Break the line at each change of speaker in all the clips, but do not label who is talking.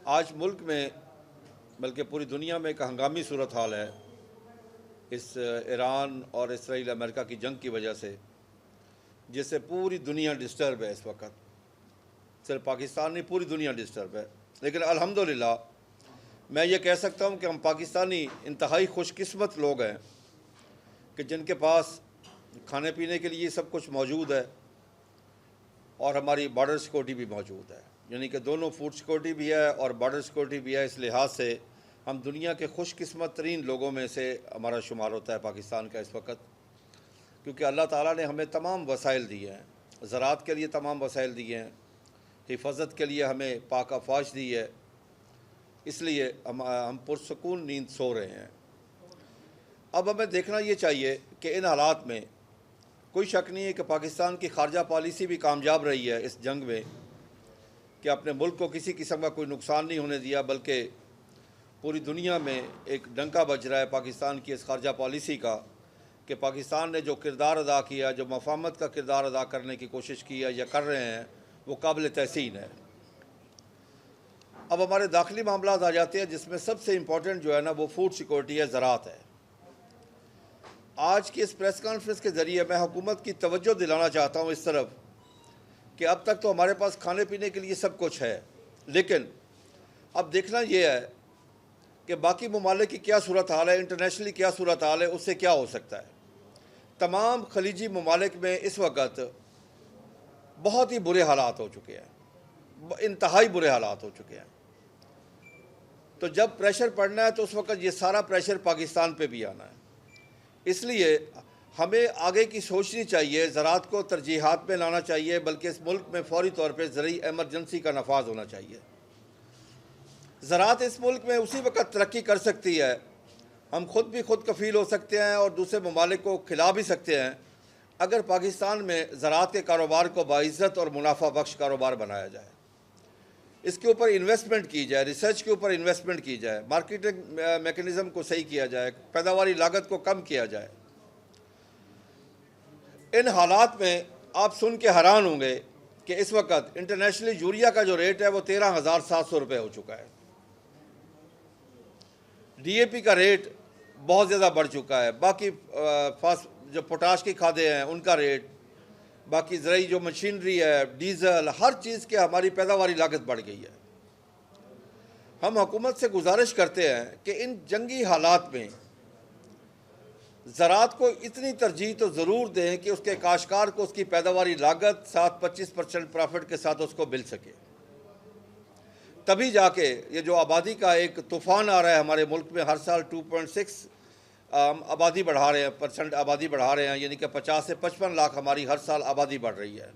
आज मुल्क में बल्कि पूरी दुनिया में एक हंगामी सूरत हाल है इस ईरान और इसराइल अमेरिका की जंग की वजह से, जिससे पूरी दुनिया डिस्टर्ब है। इस वक्त सिर्फ पाकिस्तान नहीं, पूरी दुनिया डिस्टर्ब है। लेकिन अल्हम्दुलिल्लाह मैं ये कह सकता हूँ कि हम पाकिस्तानी इंतहाई खुशकिस्मत लोग हैं कि जिनके पास खाने पीने के लिए सब कुछ मौजूद है और हमारी बॉर्डर सिक्योरिटी भी मौजूद है। यानी कि दोनों फूड सिक्योरिटी भी है और बॉर्डर सिक्योरिटी भी है। इस लिहाज से हम दुनिया के खुशकिस्मत तरीन लोगों में से हमारा शुमार होता है पाकिस्तान का इस वक्त, क्योंकि अल्लाह ताला ने हमें तमाम वसाइल दिए हैं। ज़राअत के लिए तमाम वसाइल दिए हैं, हिफाजत के लिए हमें पाक अफवाज दी है, इसलिए हम पुरसकून नींद सो रहे हैं। अब हमें देखना ये चाहिए कि इन हालात में कोई शक नहीं है कि पाकिस्तान की खारजा पॉलिसी भी कामयाब रही है इस जंग में, कि अपने मुल्क को किसी किस्म का कोई नुकसान नहीं होने दिया, बल्कि पूरी दुनिया में एक डंका बज रहा है पाकिस्तान की इस खारजा पॉलिसी का कि पाकिस्तान ने जो किरदार अदा किया, जो मफाहमत का किरदार अदा करने की कोशिश की है या कर रहे हैं, वो काबिल तहसीन है। अब हमारे दाखिली मामला आ जाते हैं, जिसमें सबसे इम्पोर्टेंट जो है ना वो फूड सिक्योरिटी है, ज़राअत है। आज की इस प्रेस कॉन्फ्रेंस के ज़रिए मैं हुकूमत की तवज्जो दिलाना चाहता हूँ इस तरफ कि अब तक तो हमारे पास खाने पीने के लिए सब कुछ है, लेकिन अब देखना यह है कि बाकी ममालिक की क्या सूरत हाल है, इंटरनेशनली क्या सूरत हाल है, उससे क्या हो सकता है। तमाम खलीजी ममालिक में इस वक्त बहुत ही बुरे हालात हो चुके हैं, इंतहाई बुरे हालात हो चुके हैं। तो जब प्रेशर पड़ना है तो उस वक्त ये सारा प्रेशर पाकिस्तान पे भी आना है। इसलिए हमें आगे की सोचनी चाहिए, ज़राअत को तरजीहात में लाना चाहिए, बल्कि इस मुल्क में फौरी तौर पर ज़रूरी एमरजेंसी का नफाज होना चाहिए। ज़राअत इस मुल्क में उसी वक्त तरक्की कर सकती है, हम खुद भी खुद कफ़ील हो सकते हैं और दूसरे ममालिक को खिला भी सकते हैं, अगर पाकिस्तान में ज़राअत के कारोबार को बाइज़्ज़त और मुनाफा बख्श कारोबार बनाया जाए, इसके ऊपर इन्वेस्टमेंट की जाए, रिसर्च के ऊपर इन्वेस्टमेंट की जाए, मार्केटिंग मैकेनिज़्म को सही किया जाए, पैदावारी लागत को कम किया जाए। इन हालात में आप सुन के हैरान होंगे कि इस वक्त इंटरनेशनली यूरिया का जो रेट है वो 13,700 रुपये हो चुका है। DAP का रेट बहुत ज़्यादा बढ़ चुका है, बाकी जो पोटाश की खादें हैं उनका रेट, बाकी ज़रूरी जो मशीनरी है, डीज़ल, हर चीज़ के हमारी पैदावारी लागत बढ़ गई है। हम हुकूमत से गुजारिश करते हैं कि इन जंगी हालात में ज़राअत को इतनी तरजीह तो ज़रूर दें कि उसके काश्तकार को उसकी पैदावारी लागत 7-25% प्रॉफिट के साथ उसको मिल सके। तभी जाके ये जो आबादी का एक तूफ़ान आ रहा है हमारे मुल्क में, हर साल 2.6 आबादी बढ़ा रहे हैं, % आबादी बढ़ा रहे हैं, यानी कि 50 से 55 लाख हमारी हर साल आबादी बढ़ रही है।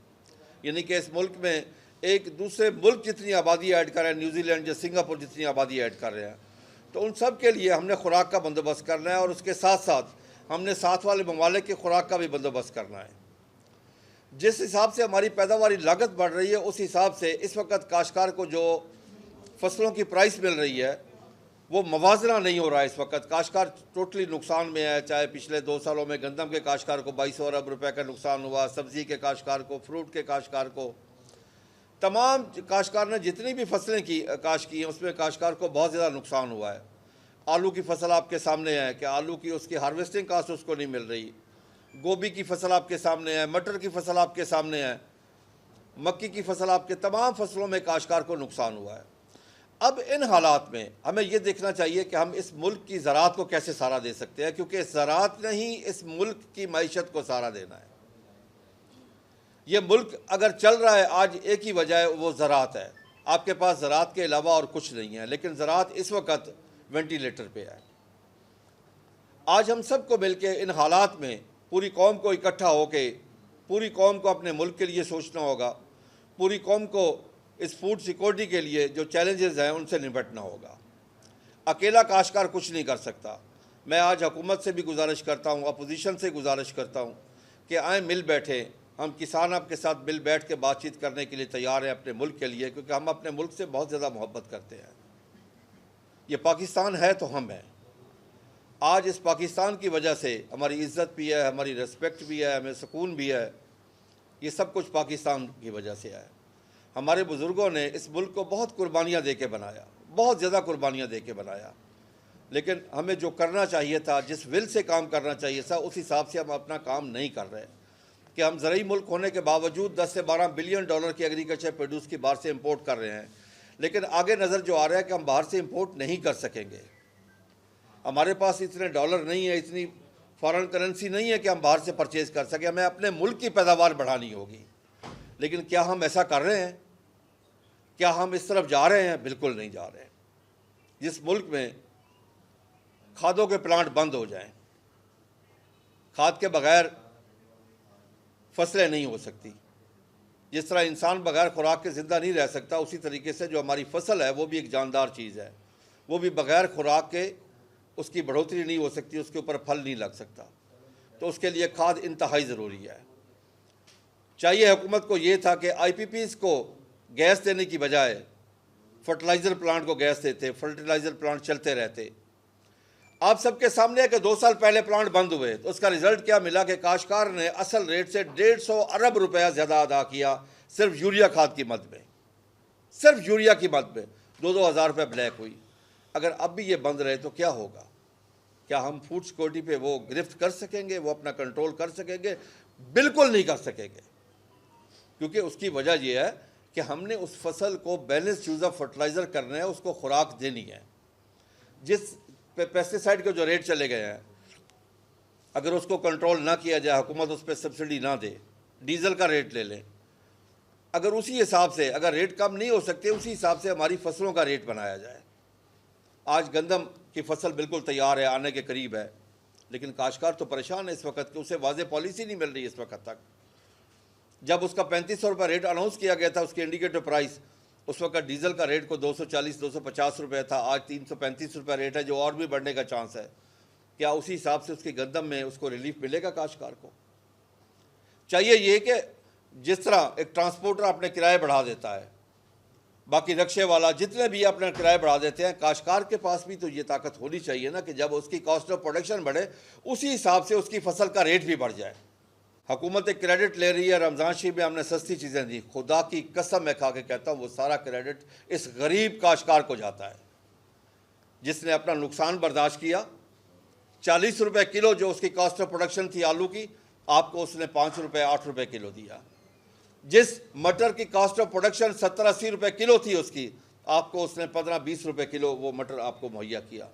यानी कि इस मुल्क में एक दूसरे मुल्क जितनी आबादी ऐड कर रहे हैं, न्यूजीलैंड या सिंगापुर जितनी आबादी ऐड कर रहे हैं। तो उन सब के लिए हमने खुराक का बंदोबस्त करना है और उसके साथ साथ हमने साथ वाले ममालिक की खुराक का भी बंदोबस्त करना है। जिस हिसाब से हमारी पैदावारी लागत बढ़ रही है, उस हिसाब से इस वक्त काश्तकार को जो फसलों की प्राइस मिल रही है वो मवाजना नहीं हो रहा है। इस वक्त काश्तकार टोटली नुकसान में है। चाहे पिछले 2 सालों में गंदम के काश्तकार को 2200 अरब रुपए का नुकसान हुआ, सब्ज़ी के काश्तकार को, फ्रूट के काश्तकार को, तमाम काश्तकार ने जितनी भी फसलें की काश्त की हैं उसमें काश्तकार को बहुत ज़्यादा नुकसान हुआ है। आलू की फसल आपके सामने है कि आलू की उसकी हार्वेस्टिंग कास्ट उसको नहीं मिल रही, गोभी की फसल आपके सामने है, मटर की फसल आपके सामने है, मक्की की फसल, आपके तमाम फसलों में काश्तकार को नुकसान हुआ है। अब इन हालात में हमें ये देखना चाहिए कि हम इस मुल्क की ज़राअत को कैसे सहारा दे सकते हैं, क्योंकि ज़राअत ने ही इस मुल्क की मईशत को सहारा देना है। ये मुल्क अगर चल रहा है आज एक ही वजह है, वो ज़राअत है। आपके पास ज़राअत के अलावा और कुछ नहीं है, लेकिन ज़राअत इस वक्त वेंटिलेटर पे है। आज हम सबको मिलके इन हालात में पूरी कौम को इकट्ठा होके पूरी कौम को अपने मुल्क के लिए सोचना होगा, पूरी कौम को इस फूड सिक्योरिटी के लिए जो चैलेंजेस हैं उनसे निपटना होगा। अकेला काश्तकार कुछ नहीं कर सकता। मैं आज हुकूमत से भी गुजारिश करता हूँ, अपोजिशन से गुजारिश करता हूँ कि आए मिल बैठे, हम किसान आपके साथ मिल बैठ के बातचीत करने के लिए तैयार हैं अपने मुल्क के लिए, क्योंकि हम अपने मुल्क से बहुत ज़्यादा मोहब्बत करते हैं। ये पाकिस्तान है तो हम हैं। आज इस पाकिस्तान की वजह से हमारी इज़्ज़त भी है, हमारी रिस्पेक्ट भी है, हमें सुकून भी है। ये सब कुछ पाकिस्तान की वजह से है। हमारे बुज़ुर्गों ने इस मुल्क को बहुत कुर्बानियाँ दे के बनाया, बहुत ज़्यादा कुर्बानियाँ दे के बनाया, लेकिन हमें जो करना चाहिए था, जिस विल से काम करना चाहिए था, उस हिसाब से हम अपना काम नहीं कर रहे। कि हम ज़रूरी मुल्क होने के बावजूद 10 से 12 बिलियन डॉलर की एग्रीकल्चर प्रोड्यूस की बाहर से इंपोर्ट कर रहे हैं, लेकिन आगे नज़र जो आ रहा है कि हम बाहर से इंपोर्ट नहीं कर सकेंगे। हमारे पास इतने डॉलर नहीं है, इतनी फॉरेन करेंसी नहीं है कि हम बाहर से परचेज़ कर सकें। हमें अपने मुल्क की पैदावार बढ़ानी होगी, लेकिन क्या हम ऐसा कर रहे हैं? क्या हम इस तरफ जा रहे हैं? बिल्कुल नहीं जा रहे हैं। जिस मुल्क में खादों के प्लांट बंद हो जाएं, खाद के बगैर फसलें नहीं हो सकती, जिस तरह इंसान बगैर खुराक के ज़िंदा नहीं रह सकता, उसी तरीके से जो हमारी फसल है वो भी एक जानदार चीज़ है, वो भी बगैर खुराक के उसकी बढ़ोतरी नहीं हो सकती, उसके ऊपर फल नहीं लग सकता। तो उसके लिए खाद इंतहाई ज़रूरी है। चाहिए हुकूमत को ये था कि IPPs को गैस देने की बजाय फर्टिलाइज़र प्लांट को गैस देते, फर्टिलाइज़र प्लांट चलते रहते। आप सबके सामने है कि 2 साल पहले प्लांट बंद हुए, तो उसका रिजल्ट क्या मिला कि काश्तकार ने असल रेट से 150 अरब रुपया ज़्यादा अदा किया सिर्फ यूरिया खाद की मद में, सिर्फ यूरिया की मद में 2-2 हज़ार रुपये ब्लैक हुई। अगर अब भी ये बंद रहे तो क्या होगा? क्या हम फूड सिक्योरिटी पे वो गिरफ्त कर सकेंगे, वो अपना कंट्रोल कर सकेंगे? बिल्कुल नहीं कर सकेंगे, क्योंकि उसकी वजह यह है कि हमने उस फसल को बैलेंस यूज़ ऑफ फर्टिलाइज़र करना है, उसको खुराक देनी है। जिस पेस्टिसाइड के जो रेट चले गए हैं, अगर उसको कंट्रोल ना किया जाए, हुकूमत उस पर सब्सिडी ना दे, डीजल का रेट ले लें, अगर उसी हिसाब से, अगर रेट कम नहीं हो सकते, उसी हिसाब से हमारी फसलों का रेट बनाया जाए। आज गंदम की फसल बिल्कुल तैयार है, आने के करीब है, लेकिन काश्तकार तो परेशान है इस वक्त कि उसे वाज़ेह पॉलिसी नहीं मिल रही इस वक्त तक। जब उसका 3500 रुपये रेट अनाउंस किया गया था, उसकी इंडिकेटर प्राइस, उस वक्त डीजल का रेट को 240-250 रुपये था, आज 335 रुपये रेट है, जो और भी बढ़ने का चांस है। क्या उसी हिसाब से उसकी गंदम में उसको रिलीफ मिलेगा काश्तकार को? चाहिए ये कि जिस तरह एक ट्रांसपोर्टर अपने किराए बढ़ा देता है, बाकी रक्शे वाला जितने भी अपने किराए बढ़ा देते हैं, काश्तकार के पास भी तो ये ताकत होनी चाहिए ना कि जब उसकी कॉस्ट ऑफ प्रोडक्शन बढ़े, उसी हिसाब से उसकी फसल का रेट भी बढ़ जाए। हुकूमत एक क्रेडिट ले रही है, रमज़ान शरीफ में हमने सस्ती चीज़ें दी, खुदा की कसम मैं खा के कहता हूँ वो सारा क्रेडिट इस गरीब काश्तकार को जाता है, जिसने अपना नुकसान बर्दाश्त किया। 40 रुपये किलो जो उसकी कॉस्ट ऑफ प्रोडक्शन थी आलू की, आपको उसने 5 रुपये 8 रुपये किलो दिया। जिस मटर की कॉस्ट ऑफ प्रोडक्शन 70-80 रुपये किलो थी उसकी, आपको उसने 15-20 रुपये किलो वो मटर आपको मुहैया किया।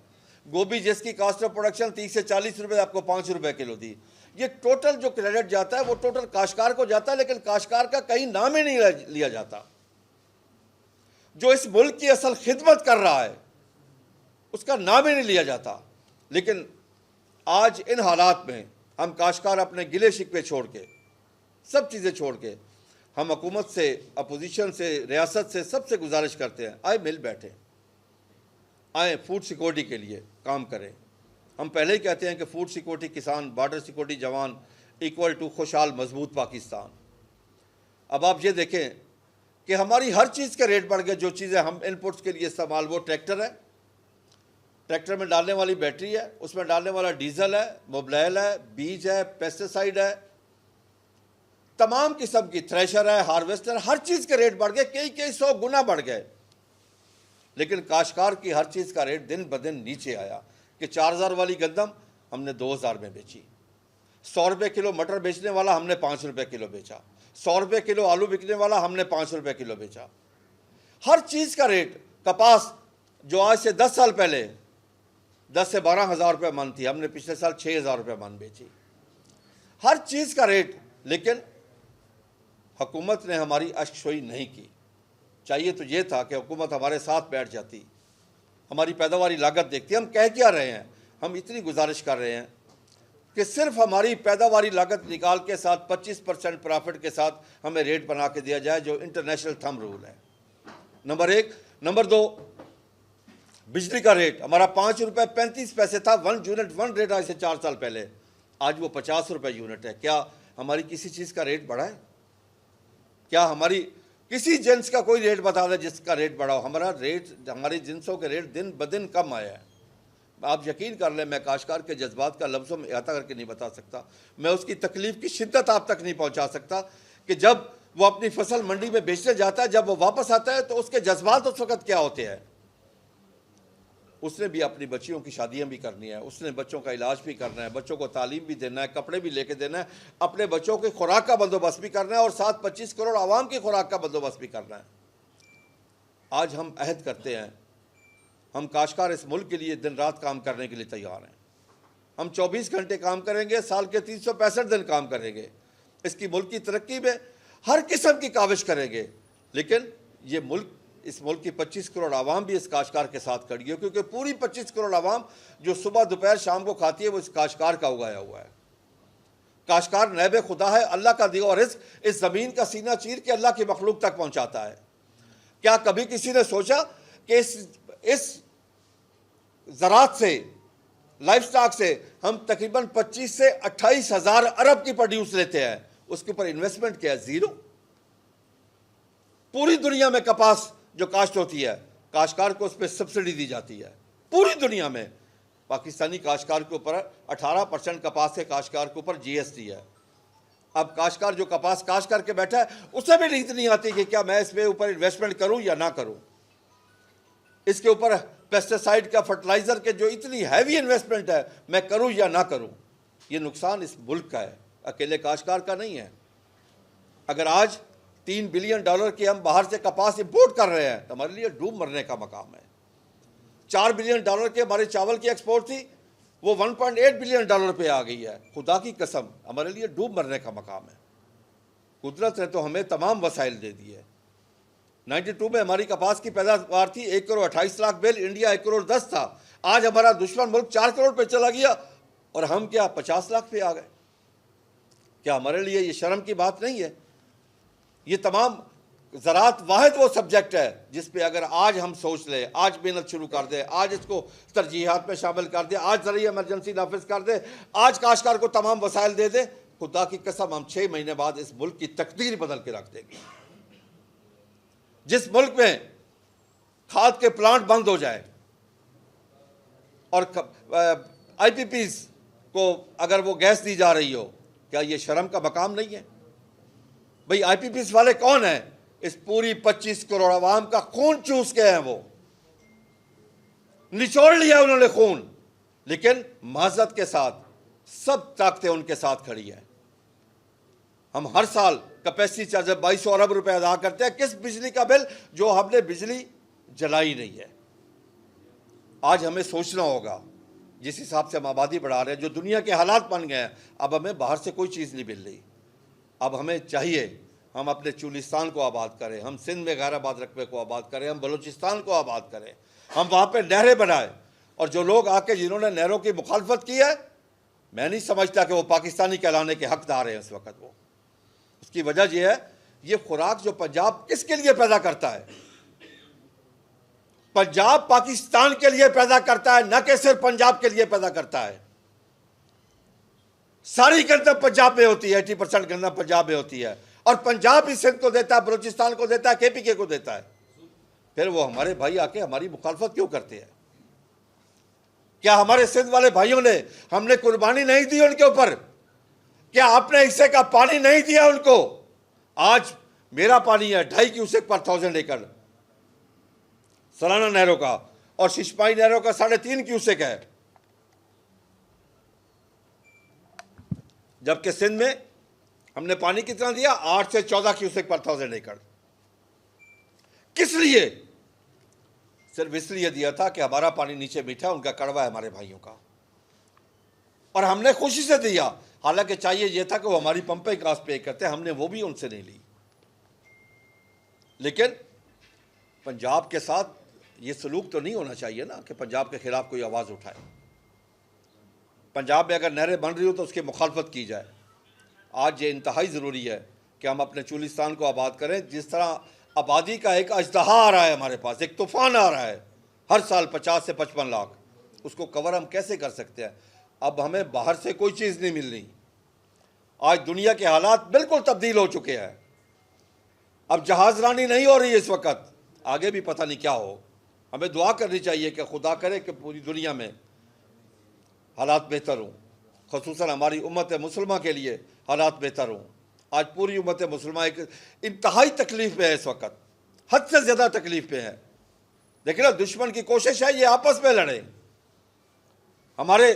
गोभी जिसकी कॉस्ट ऑफ प्रोडक्शन 30 से 40 रुपये, आपको 5 रुपये किलो दी। ये टोटल जो क्रेडिट जाता है वो टोटल काश्तकार को जाता है, लेकिन काश्तकार का कहीं नाम ही नहीं लिया जाता। जो इस मुल्क की असल खिदमत कर रहा है उसका नाम ही नहीं लिया जाता। लेकिन आज इन हालात में हम काश्तकार अपने गिले शिकवे छोड़ के, सब चीज़ें छोड़ के, हम हुकूमत से, अपोजिशन से, रियासत से, सबसे गुजारिश करते हैं, आए मिल बैठे, आए फूड सिक्योरिटी के लिए काम करें। हम पहले ही कहते हैं कि फूड सिक्योरिटी किसान, बॉर्डर सिक्योरिटी जवान इक्वल टू खुशहाल मजबूत पाकिस्तान। अब आप ये देखें कि हमारी हर चीज़ के रेट बढ़ गए। जो चीज़ें हम इनपुट्स के लिए इस्तेमाल, वो ट्रैक्टर है, ट्रैक्टर में डालने वाली बैटरी है, उसमें डालने वाला डीजल है, मोबाइल है, बीज है, पेस्टिसाइड है, तमाम किस्म की थ्रेशर है, हार्वेस्टर, हर चीज़ के रेट बढ़ गए, कई 100 गुना बढ़ गए। लेकिन काश्तकार की हर चीज़ का रेट दिन ब दिन नीचे आया कि 4000 वाली गंदम हमने 2000 में बेची, 100 रुपये किलो मटर बेचने वाला हमने 5 रुपये किलो बेचा, 100 रुपये किलो आलू बिकने वाला हमने 5 रुपये किलो बेचा। हर चीज़ का रेट, कपास जो आज से 10 साल पहले 10 से 12 हज़ार रुपये मन थी, हमने पिछले साल 6000 रुपये मन बेची। हर चीज़ का रेट, लेकिन हुकूमत ने हमारी अश्कशोई नहीं की। चाहिए तो ये था कि हुकूमत हमारे साथ बैठ जाती, हमारी पैदावारी लागत देखती। हम कह क्या रहे हैं, हम इतनी गुजारिश कर रहे हैं कि सिर्फ हमारी पैदावारी लागत निकाल के साथ 25% प्रॉफिट के साथ हमें रेट बना के दिया जाए, जो इंटरनेशनल थंब रूल है। नंबर 1। नंबर 2, बिजली का रेट हमारा 5 रुपये 35 पैसे था, 1 यूनिट 1 रेट, आज से 4 साल पहले, आज वो 50 रुपये यूनिट है। क्या हमारी किसी चीज़ का रेट बढ़ा है? क्या हमारी किसी जिन्स का कोई रेट बता दें जिसका रेट बढ़ा हो? हमारा रेट, हमारी जिन्सों के रेट दिन ब दिन कम आया है। आप यकीन कर लें, मैं काश्तकार के जज्बात का लफ्ज़ों में अहाता करके नहीं बता सकता, मैं उसकी तकलीफ़ की शिद्दत आप तक नहीं पहुंचा सकता कि जब वो अपनी फसल मंडी में बेचने जाता है, जब वो वापस आता है तो उसके जज्बात उस वक़्त क्या होते हैं। उसने भी अपनी बच्चियों की शादियां भी करनी है, उसने बच्चों का इलाज भी करना है, बच्चों को तालीम भी देना है, कपड़े भी लेके देना है, अपने बच्चों की खुराक का बंदोबस्त भी करना है और साथ 25 करोड़ आवाम की खुराक का बंदोबस्त भी करना है। आज हम अहद करते हैं, हम काश्तकार इस मुल्क के लिए दिन रात काम करने के लिए तैयार हैं। हम 24 घंटे काम करेंगे, साल के 365 दिन काम करेंगे, इसकी मुल्क की तरक्की में हर किस्म की काविश करेंगे। लेकिन ये मुल्क, इस मुल्क की 25 करोड़ आवाम भी इस काश्तकार के साथ खड़ी है, क्योंकि पूरी 25 करोड़ आवाम जो सुबह दोपहर शाम को खाती है वो इस काश्तकार का उगाया हुआ है। काश्तकार नैब खुदा है, अल्लाह का दिया और रिज़्क़ इस ज़मीन का सीना चीर के अल्लाह की मखलूक तक पहुँचाता है। क्या कभी किसी ने सोचा कि इस ज़रात से, लाइफ स्टॉक से हम तकरीबन 25 से 28 हज़ार अरब की प्रोड्यूस लेते हैं, उसके ऊपर इन्वेस्टमेंट क्या है? ज़ीरो। पूरी दुनिया में कपास जो काश्त होती है, काश्तकार को उस पर सब्सिडी दी जाती है। पूरी दुनिया में पाकिस्तानी काश्तकार के ऊपर 18% कपास के काश्तकार के ऊपर GST है। अब काश्तकार जो कपास काश्त करके बैठा है, उसे भी नींद नहीं आती कि क्या मैं इसमें ऊपर इन्वेस्टमेंट करूं या ना करूं। इसके ऊपर पेस्टिसाइड का, फर्टिलाइज़र के जो इतनी हैवी इन्वेस्टमेंट है, मैं करूं या ना करूं। ये नुकसान इस मुल्क का है, अकेले काश्तकार का नहीं है। अगर आज $3 बिलियन की हम बाहर से कपास इंपोर्ट कर रहे हैं तो हमारे लिए डूब मरने का मकाम है। $4 बिलियन के हमारे चावल की एक्सपोर्ट थी, वो $1.8 बिलियन पे आ गई है। खुदा की कसम, हमारे लिए डूब मरने का मकाम है। कुदरत ने तो हमें तमाम वसाइल दे दिए। 92 में हमारी कपास की पैदावार थी 1 करोड़ 28 लाख बेल, इंडिया 1 करोड़ 10 था। आज हमारा दुश्मन मुल्क 4 करोड़ पे चला गया और हम क्या 50 लाख पे आ गए। क्या हमारे लिए ये शर्म की बात नहीं है? ये तमाम ज़रात वाहिद वो सब्जेक्ट है जिस पे अगर आज हम सोच लें, आज मेहनत शुरू कर दें, आज इसको तरजीहात में शामिल कर दें, आज ज़रिए इमरजेंसी नाफिज कर दें, आज काश्तकार को तमाम वसाइल दे दें, खुदा की कसम हम 6 महीने बाद इस मुल्क की तकदीर बदल के रख देंगे। जिस मुल्क में खाद के प्लांट बंद हो जाए और IPPs को अगर वो गैस दी जा रही हो, क्या ये शर्म का मकाम नहीं है? भाई IPPs वाले कौन हैं? इस पूरी 25 करोड़ आवाम का खून चूस के हैं, वो निचोड़ लिया उन्होंने खून, लेकिन माजरत के साथ सब ताकतें उनके साथ खड़ी हैं। हम हर साल कैपेसिटी चार्ज 2200 अरब रुपए अदा करते हैं, किस बिजली का बिल? जो हमने बिजली जलाई नहीं है। आज हमें सोचना होगा, जिस हिसाब से हम आबादी बढ़ा रहे हैं, जो दुनिया के हालात बन गए हैं, अब हमें बाहर से कोई चीज़ नहीं मिल रही। अब हमें चाहिए हम अपने चुलिस्तान को आबाद करें, हम सिंध में गैराबाद रकबे को आबाद करें, हम बलूचिस्तान को आबाद करें, हम वहाँ पे नहरें बनाएं। और जो लोग आके जिन्होंने नहरों की मुखालफत की है, मैं नहीं समझता कि वो पाकिस्तानी कहलाने के हकदार हैं इस वक्त। वो उसकी वजह यह है, ये खुराक जो पंजाब किसके लिए पैदा करता है? पंजाब पाकिस्तान के लिए पैदा करता है, न कि सिर्फ पंजाब के लिए पैदा करता है। सारी गंदम पंजाब में होती है, 80% गंदम पंजाब में होती है, और पंजाब ही सिंध को देता है, बलूचिस्तान को देता है, KPK को देता है। फिर वो हमारे भाई आके हमारी मुखालफत क्यों करते हैं? क्या हमारे सिंध वाले भाइयों ने, हमने कुर्बानी नहीं दी उनके ऊपर? क्या अपने हिस्से का पानी नहीं दिया उनको? आज मेरा पानी है 2.5 क्यूसेक पर 1000 एकड़ सलाना नहरों का, और शिशपाई नहरों का 3.5 क्यूसेक है, जबकि सिंध में हमने पानी कितना दिया? 8 से 14 क्यूसेक पर 1000 एकड़। किस लिए? सिर्फ इसलिए दिया था कि हमारा पानी नीचे मीठा, उनका कड़वा है हमारे भाइयों का, और हमने खुशी से दिया। हालांकि चाहिए यह था कि वो हमारी पंपिंग कॉस्ट पे करते, हमने वो भी उनसे नहीं ली। लेकिन पंजाब के साथ ये सलूक तो नहीं होना चाहिए ना कि पंजाब के खिलाफ कोई आवाज़ उठाए। पंजाब में अगर नहरें बन रही हो तो उसकी मुखालफत की जाए। आज ये इंतहाई ज़रूरी है कि हम अपने चुलिस्तान को आबाद करें। जिस तरह आबादी का एक अजदहा आ रहा है हमारे पास, एक तूफ़ान आ रहा है हर साल 50 से 55 लाख, उसको कवर हम कैसे कर सकते हैं? अब हमें बाहर से कोई चीज़ नहीं मिल रही। आज दुनिया के हालात बिल्कुल तब्दील हो चुके हैं। अब जहाज़रानी नहीं हो रही है इस वक्त, आगे भी पता नहीं क्या हो। हमें दुआ करनी चाहिए कि खुदा करे कि पूरी दुनिया में हालात बेहतर हों, ख़ुसूसन हमारी उम्मत मुसलमान के लिए हालात बेहतर हों। आज पूरी उम्मत मुसलमान एक इंतहाई तकलीफ़ में है इस वक्त, हद से ज़्यादा तकलीफ़ में है। देखिए ना, दुश्मन की कोशिश है ये आपस में लड़े। हमारे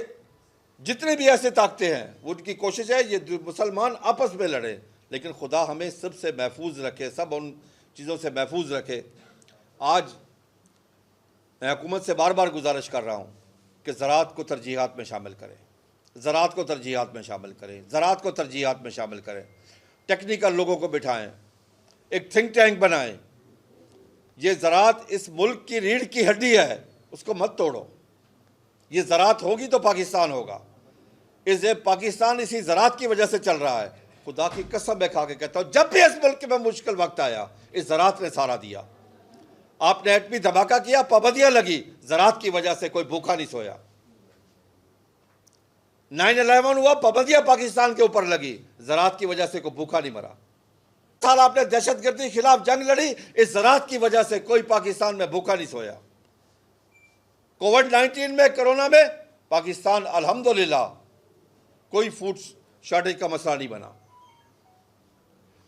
जितने भी ऐसे ताकतें हैं उनकी कोशिश है ये मुसलमान आपस में लड़े, लेकिन खुदा हमें सबसे महफूज रखे, सब उन चीज़ों से महफूज रखे। आज मैं हुकूमत से बार बार गुजारिश कर रहा हूँ कि ज़राअत को तरजीहात में शामिल करें, ज़राअत को तरजीहात में शामिल करें, ज़राअत को तरजीहात में शामिल करें। टेक्निकल लोगों को बिठाएं, एक थिंक टैंक बनाएं। ये ज़राअत इस मुल्क की रीढ़ की हड्डी है, उसको मत तोड़ो। ये ज़राअत होगी तो पाकिस्तान होगा। पाकिस्तान इसी ज़राअत की वजह से चल रहा है। खुदा की कसम मैं खा के कहता हूँ, जब भी इस मुल्क में मुश्किल वक्त आया इस ज़राअत ने सहारा दिया। आपने एटमी धमाका किया, पाबंदियां लगी, ज़राअत की वजह से कोई भूखा नहीं सोया। 9/11 हुआ, पाबंदियां पाकिस्तान के ऊपर लगी, ज़राअत की वजह से कोई भूखा नहीं मरा। साल आपने दहशतगर्दी के खिलाफ जंग लड़ी, इस ज़राअत की वजह से कोई पाकिस्तान में भूखा नहीं सोया। कोविड-19 में, कोरोना में पाकिस्तान अल्हम्दुलिल्लाह कोई फूड शॉर्टेज का मसला नहीं बना।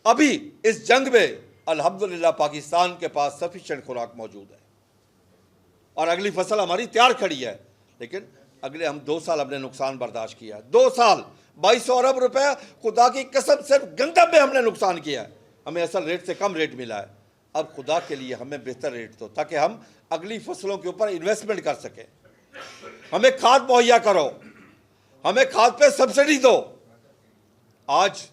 अभी इस जंग में अल्हम्दुलिल्लाह पाकिस्तान के पास सफिशिएंट खुराक मौजूद है और अगली फसल हमारी तैयार खड़ी है। लेकिन अगले हम 2 साल हमने नुकसान बर्दाश्त किया है। 2 साल 2200 अरब रुपए खुदा की कसम सिर्फ गंदम में हमने नुकसान किया है। हमें असल रेट से कम रेट मिला है। अब खुदा के लिए हमें बेहतर रेट दो ताकि हम अगली फसलों के ऊपर इन्वेस्टमेंट कर सकें। हमें खाद मुहैया करो, हमें खाद पे सब्सिडी दो। आज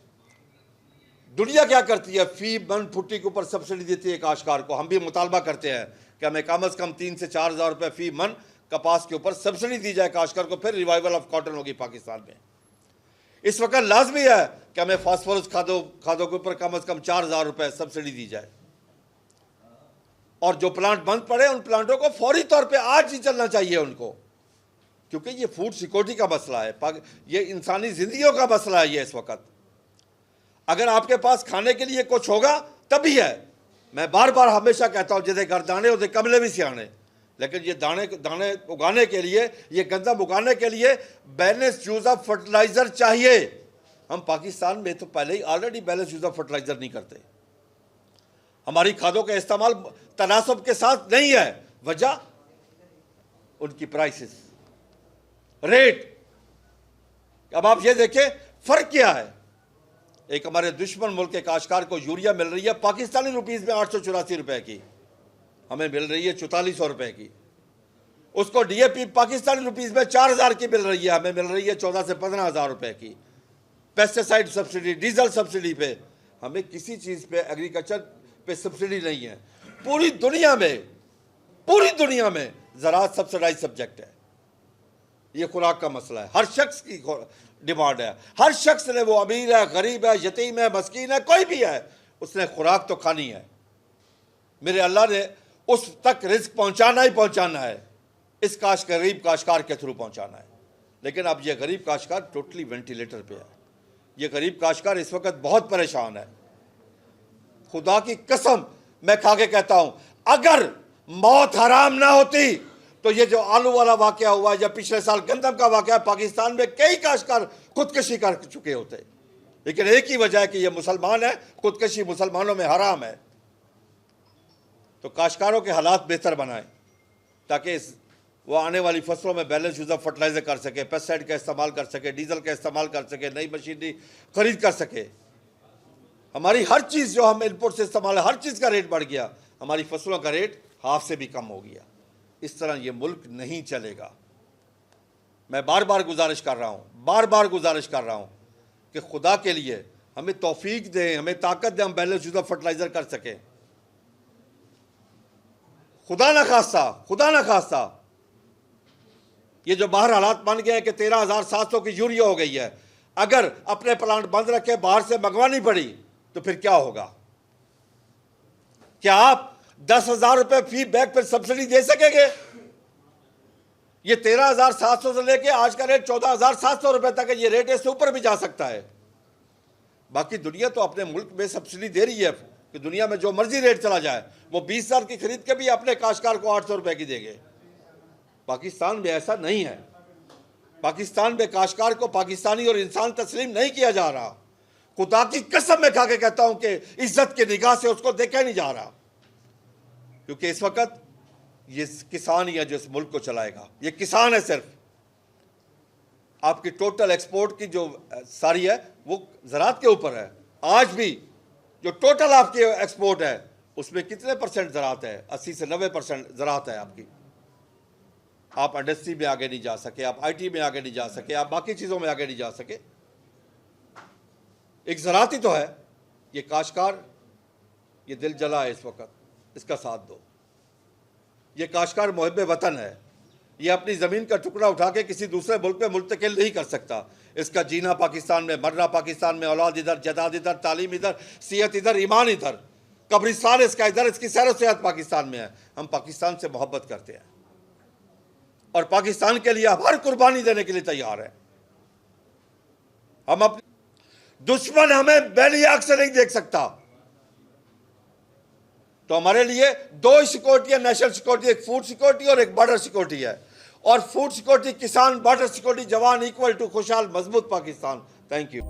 दुनिया क्या करती है, फी मन फुट्टी के ऊपर सब्सिडी देती है काश्तकार को। हम भी मुतालबा करते हैं कि हमें कम अज़ कम 3 से 4 हज़ार रुपये फी मन कपास के ऊपर सब्सिडी दी जाए काश्तकार को, फिर रिवाइवल ऑफ कॉटन होगी पाकिस्तान में। इस वक्त लाजमी है कि हमें फास्फोरस खादों के ऊपर कम अज़ कम 4 हज़ार रुपये सब्सिडी दी जाए और जो प्लांट बंद पड़े उन प्लांटों को फौरी तौर पे आज ही चलना चाहिए उनको, क्योंकि ये फूड सिक्योरिटी का मसला है, ये इंसानी जिंदगियों का मसला है। ये इस वक्त अगर आपके पास खाने के लिए कुछ होगा तभी है। मैं बार बार हमेशा कहता हूँ, जैसे घर दाने होते कमले भी सियाने, लेकिन ये दाने उगाने के लिए, ये गंदम उगाने के लिए बैलेंस यूज ऑफ फर्टिलाइजर चाहिए। हम पाकिस्तान में तो पहले ही already balance use of fertiliser नहीं करते। हमारी खादों का इस्तेमाल तनासब के साथ नहीं है। वजह उनकी प्राइसेस, रेट। अब आप ये देखें फर्क क्या है। एक हमारे दुश्मन मुल्क के काश्तकार को यूरिया मिल रही है पाकिस्तानी रुपीस में 884 रुपए की, हमें मिल रही है 4400 रुपए की। उसको डीएपी पाकिस्तानी रुपीस में 4000 की मिल रही है, हमें मिल रही है 14 से 15 हज़ार रुपए की। पेस्टिसाइड सब्सिडी, डीजल सब्सिडी पे, हमें किसी चीज़ पे, एग्रीकल्चर पे सब्सिडी नहीं है। पूरी दुनिया में ज़राअत सब्सिडाइज सब्जेक्ट है। ये खुराक का मसला है, हर शख्स की डिमांड है। हर शख्स ने, वो अमीर है, गरीब है, यतीम है, मस्कीन है, कोई भी है, उसने खुराक तो खानी है। मेरे अल्लाह ने उस तक रिस्क पहुंचाना ही पहुंचाना है, इस गरीब काश्तकार के थ्रू पहुंचाना है। लेकिन अब ये गरीब काश्तकार टोटली वेंटिलेटर पे है। ये गरीब काश्तकार इस वक्त बहुत परेशान है। खुदा की कसम मैं खा के कहता हूं, अगर मौत हराम ना होती तो ये जो आलू वाला वाकया हुआ या पिछले साल गंदम का वाकया, पाकिस्तान में कई काश्तकार खुदकशी कर चुके होते। लेकिन एक ही वजह है कि ये मुसलमान है, खुदकशी मुसलमानों में हराम है। तो काश्तकारों के हालात बेहतर बनाएं ताकि वो आने वाली फसलों में बैलेंस यूज ऑफ फर्टिलाइजर कर सके, पेस्टिसाइड का इस्तेमाल कर सके, डीजल का इस्तेमाल कर सके, नई मशीनरी खरीद कर सके। हमारी हर चीज़ जो हम इनपुट से इस्तेमाल है, हर चीज़ का रेट बढ़ गया, हमारी फसलों का रेट हाफ से भी कम हो गया। इस तरह ये मुल्क नहीं चलेगा। मैं बार बार गुजारिश कर रहा हूँ कि खुदा के लिए हमें तौफीक दें, हमें ताकत दें, हम बैलेंस यूज ऑफ फर्टिलाइजर कर सकें। खुदा ना खास्ता ये जो बाहर हालात बन गए हैं कि 13,700 की यूरिया हो गई है, अगर अपने प्लांट बंद रखे बाहर से मंगवानी पड़ी तो फिर क्या होगा? क्या आप 10,000 रुपए फी बैग पर सब्सिडी दे सकेंगे? ये 13,700 से लेके आज का रेट 14,700 रुपए तक है। ये रेट इससे ऊपर भी जा सकता है। बाकी दुनिया तो अपने मुल्क में सब्सिडी दे रही है कि दुनिया में जो मर्जी रेट चला जाए, वो 20,000 की खरीद के भी अपने काश्तकार को 800 रुपए की देंगे। पाकिस्तान में ऐसा नहीं है। पाकिस्तान में काश्तकार को पाकिस्तानी और इंसान तस्लीम नहीं किया जा रहा। खुदा की कसम में खा के कहता हूं कि इज्जत की निगाह से उसको देखा नहीं जा रहा, क्योंकि इस वक्त ये किसान ही है जो इस मुल्क को चलाएगा। ये किसान है सिर्फ। आपकी टोटल एक्सपोर्ट की जो सारी है वो ज़राअत के ऊपर है। आज भी जो टोटल आपकी एक्सपोर्ट है उसमें कितने परसेंट ज़राअत है? 80 से 90% ज़राअत है आपकी। आप इंडस्ट्री में आगे नहीं जा सके, आप IT में आगे नहीं जा सके, आप बाकी चीज़ों में आगे नहीं जा सके। एक ज़राअत ही तो है। ये काश्तकार, ये दिल जला है इस वक्त, इसका साथ दो। ये काश्तकार मुहिब्बे वतन है। ये अपनी ज़मीन का टुकड़ा उठा के किसी दूसरे मुल्क में मुंतकिल नहीं कर सकता। इसका जीना पाकिस्तान में, मरना पाकिस्तान में, औलाद इधर, जदाद इधर, तालीम इधर, सेहत इधर, ईमान इधर, कब्रिस्तान इसका इधर, इसकी सैर सेहत पाकिस्तान में है। हम पाकिस्तान से मोहब्बत करते हैं और पाकिस्तान के लिए हर कुर्बानी देने के लिए तैयार हैं। हम अपने दुश्मन हमें बैली आंख से नहीं देख सकता। तो हमारे लिए दो सिक्योरिटी है, नेशनल सिक्योरिटी, एक फूड सिक्योरिटी और एक बॉर्डर सिक्योरिटी है। और फूड सिक्योरिटी किसान, बॉर्डर सिक्योरिटी जवान, इक्वल टू खुशहाल मजबूत पाकिस्तान। Thank you.